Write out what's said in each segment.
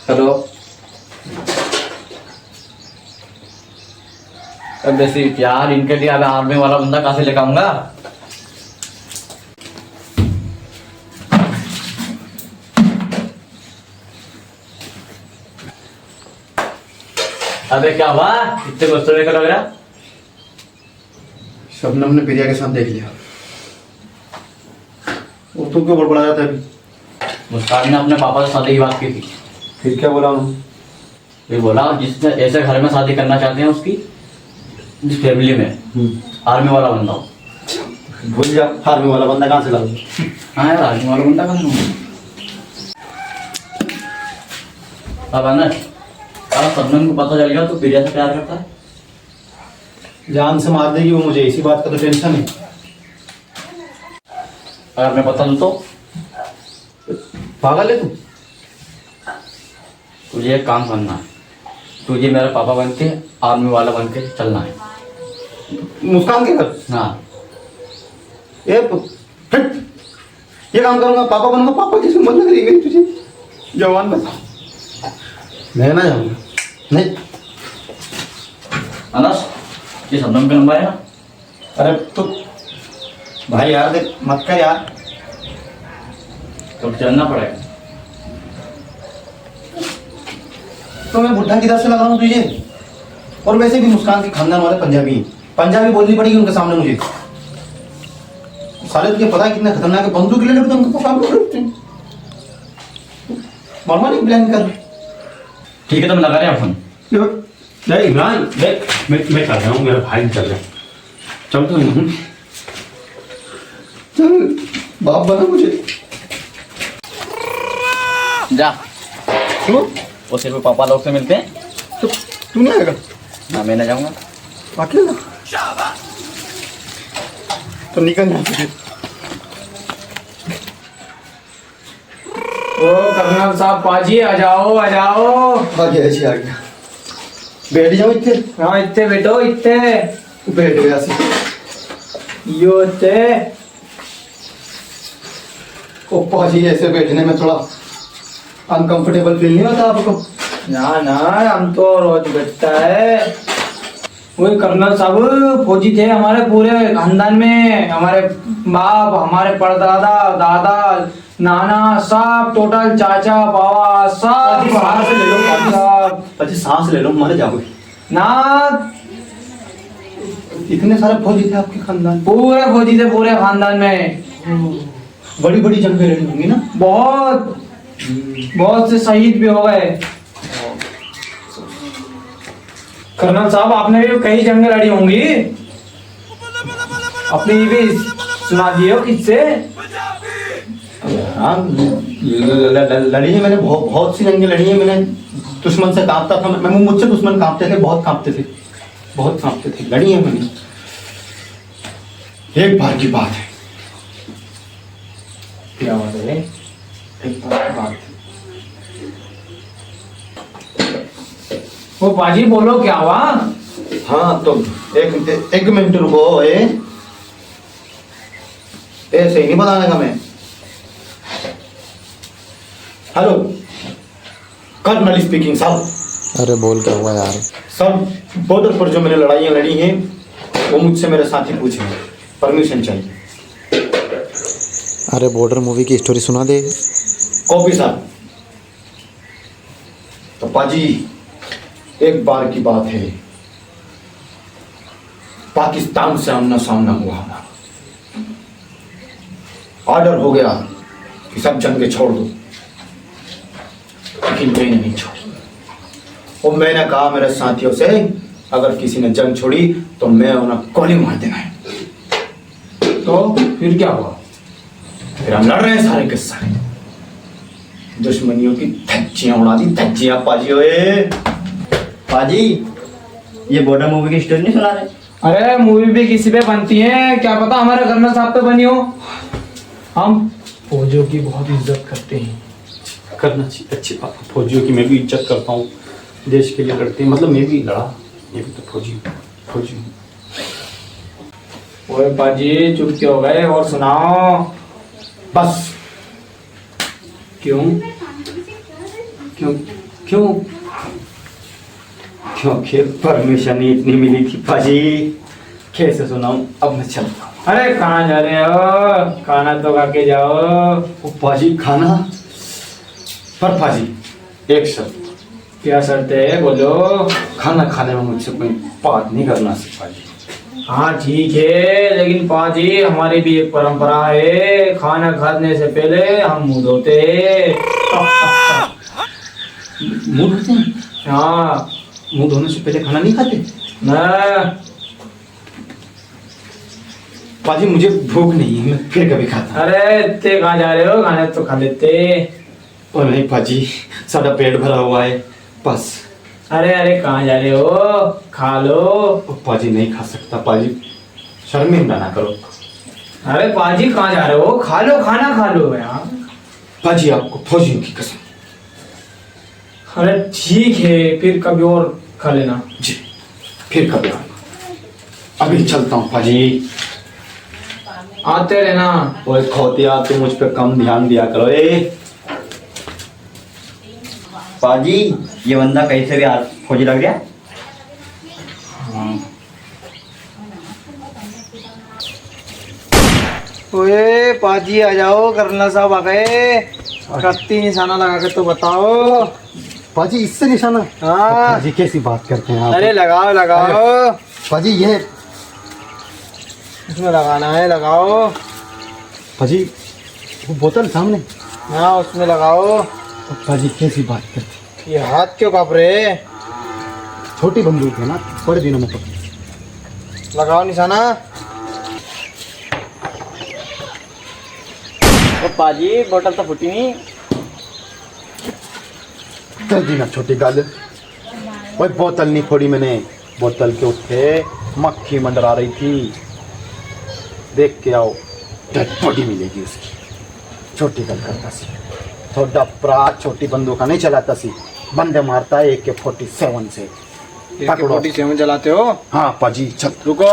Hello. अब वैसे यार इनके लिए अब आर्मी वाला बंदा कहाँ से लेकर आऊंगा? अबे क्या हुआ, इतने गुस्से में लग रहा? शबनम ने प्रिया के साथ देख लिया। वो तो क्यों बड़बड़ाया था अभी? मुस्कान ने अपने पापा से शादी की बात की थी। फिर क्या बोला उन्होंने? ये बोला जिसने ऐसे घर में शादी करना चाहते हैं उसकी, जिस फैमिली में आर्मी वाला बंदा हो। भूल जा, आर्मी वाला बंदा कहाँ से लाओ? हाँ यार, आर्मी वाला बंदा कहाँ से लाऊं? अब अनस, अब सदनम को पता चल गया तो प्रिया से प्यार करता है। जान से मार देगी वो मुझे, इसी बात का तो टेंशन है। अगर मैं पता तो पागल है तू? तुझे एक काम करना है, तुझे मेरा पापा बन के आर्मी वाला बन के चलना है। मुस्कान के घर? हाँ। ये काम करूंगा, पापा बनूंगा। पापा जैसे मन लग रही है तुझे? जवान बता। मैं ना जाऊंगा। नहीं अनस, ये सदनम का नंबर है ना? अरे तो भाई यार देख, मत कर यार। तो चलना पड़ेगा। तो मैं बुढ़ा किधर से लग रहा हूँ तुझे? और वैसे भी मुस्कान के खानदान वाले पंजाबी बोलनी पड़ेगी उनके सामने मुझे। साले तुझे पता है कितना खतरनाक है? बंदूक ले लेते उनको काम करते हैं। नॉर्मल प्लान कर। ठीक है, तो मैं लगा रहा फोन। नहीं इमरान देख, मैं कर रहा हूँ, मेरा भाई चल रहा है। चल तो चल, बाप बना मुझे। जा। क्यों? वो सिर्फ पापा लोग से मिलते हैं। तो तू नहीं आएगा? ना, मैं नहीं जाऊंगा। अकेला? तो निकल यहाँ से। ओ कर्नल साहब, पाजी आ जाओ आ जाओ। आ गया जी, आ गया। बैठ जाओ इतने। हाँ इतने बैठो, इतने बैठ गया सी। यो इतने। ओ पाजी, ऐसे बैठने में थोड़ा अनकंफर्टेबल फील नहीं होता आपको? ना ना, हम तो रोज बैठता है। वही कर्नल साहब फौजी थे हमारे पूरे खानदान में। हमारे बाप, हमारे परदादा, दादा, नाना, सब टोटल चाचा बाबा सब बाहर से ले लो। सब अच्छा सांस ले लो, मर जाओगे ना। इतने सारे फौजी थे आपके खानदान? पूरे फौजी थे पूरे खानदान में। बड़ी बड़ी जंगें लड़ी होंगी ना? बहुत बहुत से शहीद भी हो गए। कर्नल साहब, आपने भी कई जंगें लड़ी होंगी, अपनी भी सुना दिए हो किससे? हाँ, लड़ी है मैंने, बहुत सी जंगें लड़ी है मैंने। दुश्मन से कांपता था मैं, मुझसे दुश्मन कांपते थे, बहुत कांपते थे, बहुत कांपते थे। लड़ी है मैंने। एक बार की बात है। क्या बात है? एक बार की बात है। वो पाजी बोलो, क्या हुआ? हाँ तो एक मिनट रुको। ऐसे ही नहीं बताने का मैं। हेलो, कर्नल स्पीकिंग साहब। अरे बोल क्या हुआ यार? सब बॉर्डर पर जो मैंने लड़ाइयाँ लड़ी हैं वो मुझसे मेरे साथी पूछे, परमिशन चाहिए। अरे बॉर्डर मूवी की स्टोरी सुना दे। कॉपी साहब। तो पाजी, एक बार की बात है, पाकिस्तान से आमना सामना हुआ हमारा। ऑर्डर हो गया कि सब जंगे छोड़ दो, लेकिन मैंने नहीं छोड़ी। और मैंने कहा मेरे साथियों से, अगर किसी ने जंग छोड़ी तो मैं उन्हें गोली मार देना है। तो फिर क्या हुआ? फिर हम लड़ रहे हैं सारे के सारे। दुश्मनियों की धज्जियां उड़ा दी, धज्जियां। पाजी ओए पाजी, ये बॉर्डर मूवी की स्टोरी नहीं सुना रहे? अरे मूवी भी किसी पे बनती है, क्या पता हमारे कर्नल साहब पे बनी हो। हम फौजियों की बहुत इज्जत करते हैं। करना चाहिए, अच्छी बात है। फौजियों की मैं भी इज्जत करता हूँ, देश के लिए लड़ते हैं। मतलब मैं भी लड़ा, ये भी तो फौजी हूँ। ओए पाजी, चुप क्यों हो गए? और सुनाओ। बस। क्यों? क्यों? क्यों? क्योंकि परमिशन ही इतनी मिली थी पाजी। कैसे सुनाऊं? अब मैं चलता हूँ। अरे कहाँ जा रहे हो? खाना तो खा के जाओ। ओ पाजी खाना, पर पाजी एक शर्त, क्या शर्त है बोलो। खाना खाने में मुझसे कोई बात नहीं करना सिर्फ पाजी। हाँ ठीक है, लेकिन पाजी हमारी भी एक परंपरा है, खाना खाने से पहले हम मुंह धोते हैं। मुंह धोते हैं? हाँ। मुंह धोने से पहले खाना नहीं खाते? ना। पाजी मुझे भूख नहीं है, मैं फिर कभी खाता। अरे इतने कहाँ जा रहे हो? खाने तो खा लेते। और नहीं पाजी, सारा पेट भरा हुआ है बस। अरे अरे कहाँ जा रहे हो? खा लो। ओ पाजी नहीं खा सकता पाजी, शर्मिंदा ना करो। अरे पाजी कहाँ जा रहे हो? खा लो, खाना खा लो यार। पाजी आपको फौजियों की कसम। अरे ठीक है, फिर कभी और खा लेना। जी फिर कभी आऊंगा, अभी चलता हूँ पाजी। आते रहना। ओए खोतिया, तू मुझ पे कम ध्यान दिया करो। पाजी ये बंदा कहीं से भी फौजी लग गया। ओए पाजी आ जाओ, कर्नल साहब आ गए। कत्ती निशाना लगा के तो बताओ। पाजी इससे निशाना? हाँ। पाजी कैसी बात करते हैं आप? अरे लगाओ लगाओ। पाजी ये उसमें लगाना है, लगाओ। पाजी वो बोतल सामने। हाँ उसमें लगाओ। पाजी कैसी बात करते? ये हाथ क्यों कांप रहे? छोटी बंदूक है ना, बड़े दिनों में पकड़। लगाओ निशाना। तो पाजी बोतल तो फूटी नहीं। जल्दी ना छोटी गाल। ओए बोतल नहीं फोड़ी मैंने, बोतल के ऊपर मक्खी मंडरा रही थी, देख के आओ, डेड बॉडी मिलेगी उसकी। छोटी गल करता सी, थोड़ा अपराध छोटी बंदूक नहीं चलाता सी, बंदे मारता है AK-47 से। पकड़ो। AK-47 चलाते हो? हाँ पाजी चल। रुको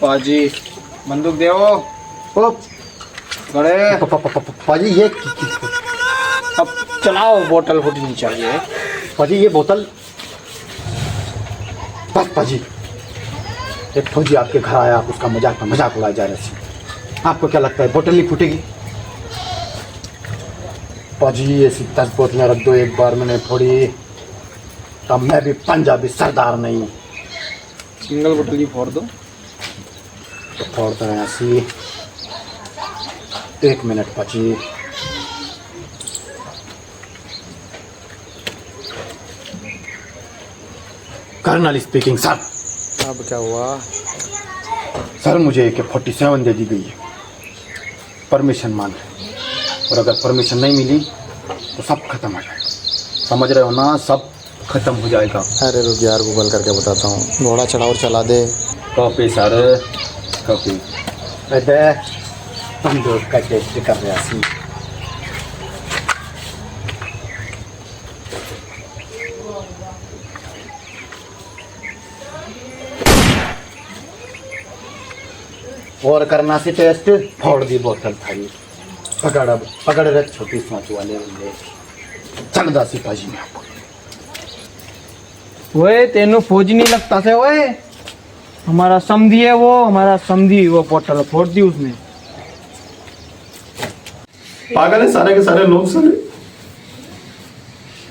पाजी, बंदूक दे। ओ, गड़े पाजी ये अब चलाओ, बोतल फूटनी नहीं चाहिए। पाजी ये बोतल, बस पाजी एक फौजी आपके घर आया, आप उसका मजाक उड़ाया जा रहा है। आपको क्या लगता है बोतल नहीं फूटेगी? पाजी ये 10 बोतलें रख दो, एक बार मैंने फोड़ी तब मैं भी पंजाबी सरदार नहीं। सिंगल बोतल ही फोड़ दो। तो फोड़ता है ऐसी। 1 मिनट पाजी। Colonel speaking sir. अब क्या हुआ? सर मुझे AK-47 दे दी गई है, परमिशन मांग रहे, और अगर परमिशन नहीं मिली तो सब खत्म हो जाएगा। समझ रहे हो ना, सब खत्म हो जाएगा। अरे रुक यार, गूगल करके बताता हूँ। घोड़ा चढ़ा और चला दे। Copy sir, copy. अरे बंदूक का टेस्ट कर रहा सी। और करना सी टेस्ट, फोड़ दी बोतल थारी। पकड़ रहे छोटी सांच वाले बंदे। चल दासी पाजी में आपको। ओए तेनू फौजी नहीं लगता से? ओए हमारा समधी है वो, हमारा समधी। वो बोतल फोड़ दी उसने। पागल है सारे के सारे लोग। सारे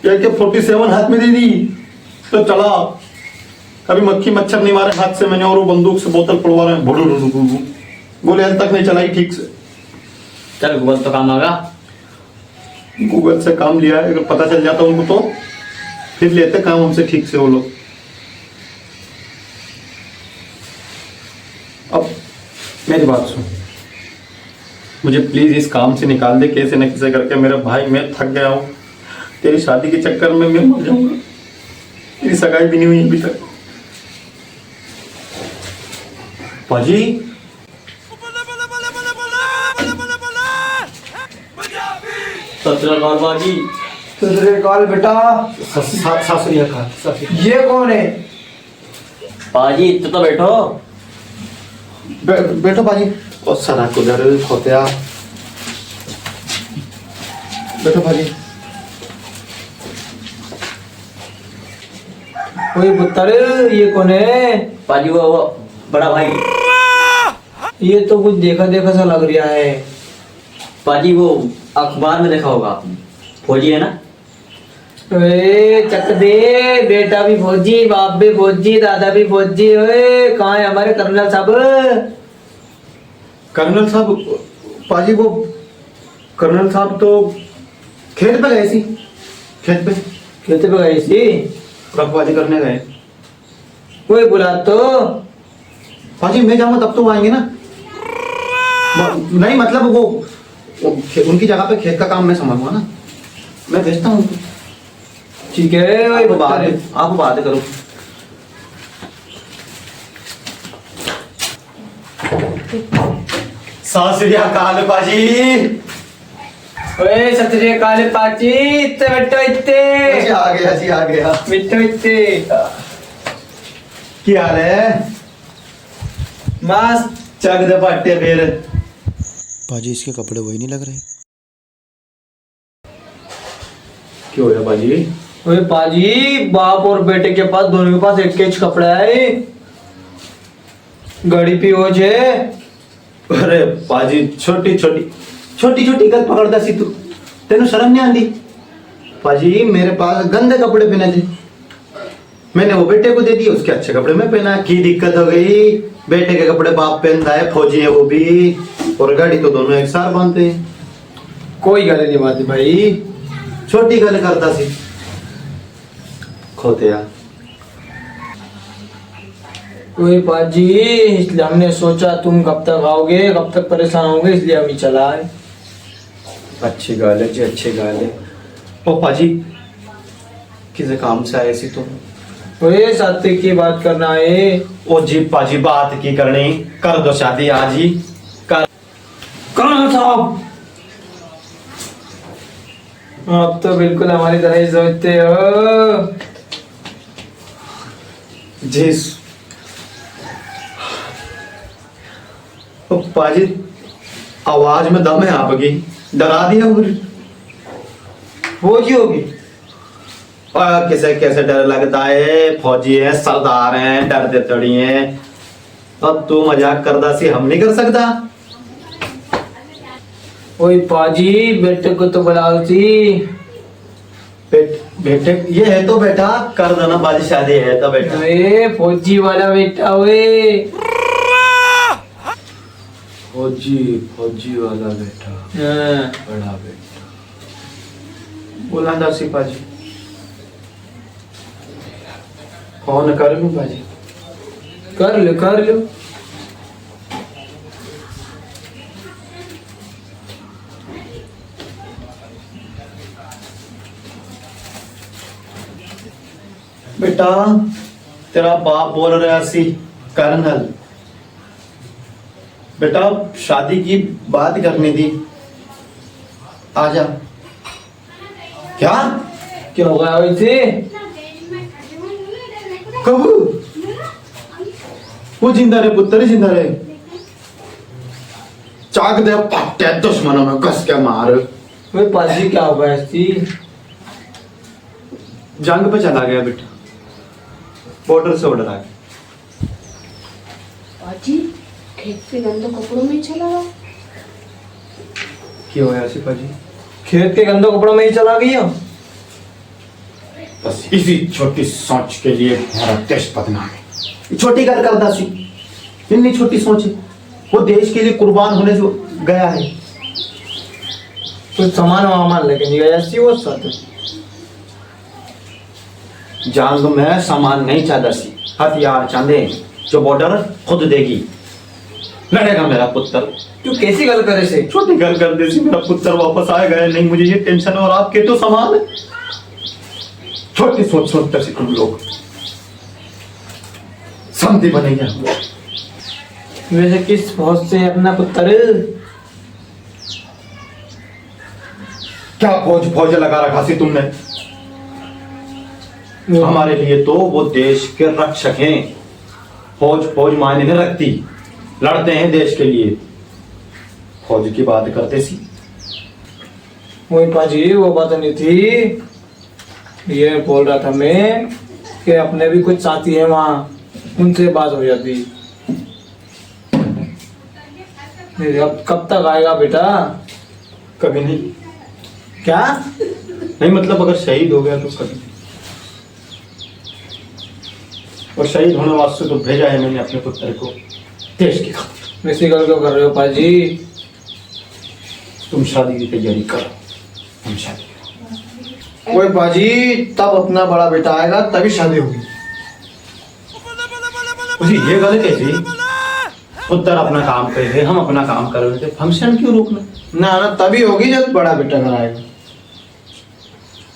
AK-47 हाथ में दे दी तो चला। कभी मक्खी मच्छर नहीं मारे हाथ से मैंने, और वो बंदूक से बोतल पड़वा रहे हैं। गोली हाल तक नहीं चलाई ठीक से। चल गूगल तो काम आगा। गूगल से काम लिया है, अगर पता चल जाता उनको तो फिर लेते काम हमसे ठीक से वो लोग। अब मेरी बात सुन, मुझे प्लीज इस काम से निकाल दे कैसे न कैसे करके। मेरा भाई, मैं थक गया हूँ तेरी शादी के चक्कर में, मैं मर जाऊंगा। तेरी सगाई भी नहीं हुई अभी तक। पाजी सत श्री अकाल पाजी। ससुराल बेटा। सासुरिया खा। ये कौन है? पाजी इतना तो बैठो। बैठो पाजी। और सरा कुदर खोतिया, बैठो पाजी। ओए पुत्र, ये कौन है? पाजी वो बड़ा भाई। ये तो कुछ देखा देखा सा लग रहा है। पाजी वो अखबार में देखा होगा आपने, फौजी है ना। ओए चक दे, बेटा भी फौजी, बाप भी फौजी, दादा भी फौजी। ओए कहाँ है हमारे कर्नल साहब? कर्नल साहब, पाजी वो कर्नल साहब तो खेत पे गए सी, खेत पे खेते पे गई सी? रखवाली करने गए। कोई बुला तो। पाजी मैं जाऊंगा तब तो वो आएंगे ना। नहीं मतलब वो उनकी जगह पे खेत का काम मैं संभालूंगा ना, मैं भेजता हूँ। ठीक है, वही आप बात करो। सत श्री अकाल पाजी। ओए सत श्री अकाल पाची, इत्ते बैठो इत्ते। आ गया जी, आ गया। बैठो इत्ते। क्या हाल है? मस्त। चक दे पट्टे फिर। पाजी इसके कपड़े वही नहीं लग रहे। क्यों है पाजी? ओए पाजी, बाप और बेटे के पास, दोनों के पास एक कैच कपड़ा है। घड़ी पी हो जे। अरे पाजी छोटी छोटी गल पकड़ता सी तू, तेन शर्म नहीं आती? पाजी मेरे पास गंदे कपड़े पहने थे, मैंने वो बेटे को दे दिए, उसके अच्छे कपड़े में पहना। की दिक्कत हो गई? बेटे के कपड़े बाप पहनता है, फौजी है वो भी, और गाड़ी तो दोनों एक साथ बांधते हैं। कोई गल नहीं बात भाई, छोटी गल करता सी खोते यार। ओए पाजी, इसलिए हमने सोचा तुम कब तक आओगे, कब तक परेशान होगे, इसलिए हम ही चला आए। अच्छी गाल है जी, अच्छी गाल है। ओ पाजी किसी काम से आए सी तुम? ओए सात्विक की बात करना है। ओ जी पाजी बात की करनी, कर दो शादी आज ही कर। कर्नल साहब, आप तो बिल्कुल हमारी तरह ही सोचते हो। जी ओ पाजी आवाज में दम है आपकी, डरा दिया मुझे। फौजी होगी? और किसे कैसे डर लगता है? फौजी है, सरदार हैं, डरते थोड़ी हैं। अब तू मजाक करदा सी, हम नहीं कर सकता। ओए पाजी, बेटे को तो बुलाओ सी। बेटे ये है तो बेटा कर देना, बाजी शादी है तो बेटा। ओए फौजी वाला बेटा। ओए फौजी वाला बेटा, हाँ। बड़ा बेटा। बोला था सी पाजी, फोन कर लूं पाजी? कर लो कर लो। बेटा तेरा बाप बोल रहा सी कर्नल, बेटा शादी की बात करनी थी, आजा। क्या क्या हो गया वैसे? कब? वो जिंदा रहे पुत्र, जिंदा रहे। चाक दे पट्टे दुश्मनों में कस के मार। ओए पाजी क्या हो गया ऐसी? जंग पे चला गया बेटा, बॉर्डर से ऑर्डर आ गया। पाजी खेत के गंदे कपड़ों में ही चला गया। क्या हुआ ऐसी पाजी? खेत के गंदे कपड़ों में ही चला गया। बस इसी छोटी सोच के लिए मेरा देश बदनाम है। छोटी गल करदा सी, इतनी छोटी सोच है। वो देश के लिए कुर्बान होने जो गया है। कुछ सामान वामान लेके नहीं गया ऐसी वो साथ? जंग में सामान नहीं चाहता सी, हथियार चाहते जो बॉर्डर खुद देगी। लड़ेगा मेरा पुत्र। तू कैसी गल करे से? छोटी गल कर दे सी, मेरा पुत्र वापस आएगा नहीं, मुझे ये टेंशन। और आपके तो सामान है। छोटी सोच सोचते सी तुम लोग, समझी बनेंगे हम लोग। वैसे किस फौज से अपना पुत्र? क्या फौज लगा रखा सी तुमने? हमारे लिए तो वो देश के रक्षक हैं। फौज मायने नहीं रखती, लड़ते हैं देश के लिए। फौज की बात करते सी। वही पाजी वो बात नहीं थी, ये बोल रहा था मैं कि अपने भी कुछ साथी हैं वहाँ, उनसे बात हो जाती। अब कब तक आएगा बेटा? कभी नहीं। क्या? नहीं मतलब अगर शहीद हो गया तो कभी। और शहीद होने वास्ते तो भेजा है मैंने अपने पुत्र को देश की खातिर। वैसी गल क्यों कर रहे हो पाजी? तुम शादी की तैयारी करो, हम शादी करो। ओए पाजी, तब अपना बड़ा बेटा आएगा तभी शादी होगी। उसी ये गलत कैसी? पुत्र अपना काम कर रहे, हम अपना काम कर रहे थे, फंक्शन क्यों रोकना? ना ना, तभी होगी जब बड़ा बेटा घर आएगा।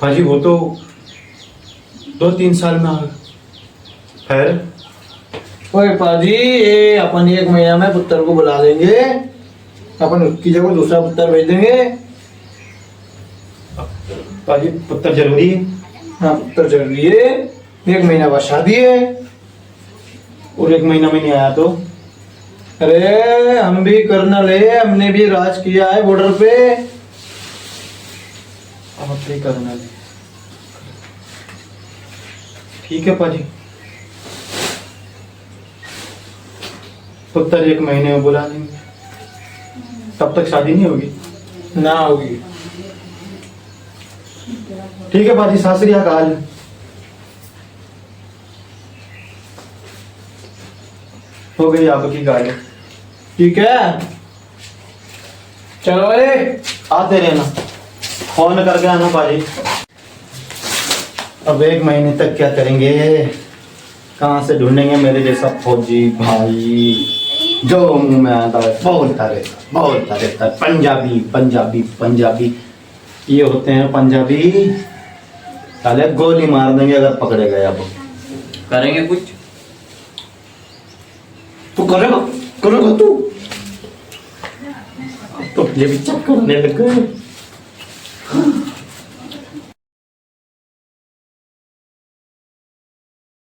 भाजी वो तो 2-3 साल में आएगा। फिर ओए पाजी, ये अपन 1 महीना में पुत्र को बुला लेंगे, अपन उसकी जगह दूसरा पुत्र भेज देंगे। भाजी पुत्र जरूरी है। हाँ, पुत्र जरूरी है। 1 महीना बाद शादी है। और 1 महीना में नहीं आया तो अरे हम भी कर्नल है, हमने भी राज किया है बॉर्डर पे। अब अपने करना है। ठीक है पाजी, पुत्र 1 महीने में बुला लेंगे। तब तक शादी नहीं होगी? ना होगी। ठीक है पाजी, सासरी अकाल। हो गई आपकी गाड़ी। ठीक है, चलो रे। आते रहना, फोन करके आना पाजी। अब 1 महीने तक क्या करेंगे? कहाँ से ढूंढेंगे मेरे जैसा फौजी भाई जो मुंह में आता है बोलता रहता है पंजाबी पंजाबी पंजाबी। ये होते हैं पंजाबी, साले गोली मार देंगे अगर पकड़े गए। अब करेंगे कुछ? तू करेगा तू? तो ये भी चेक करने लग गए।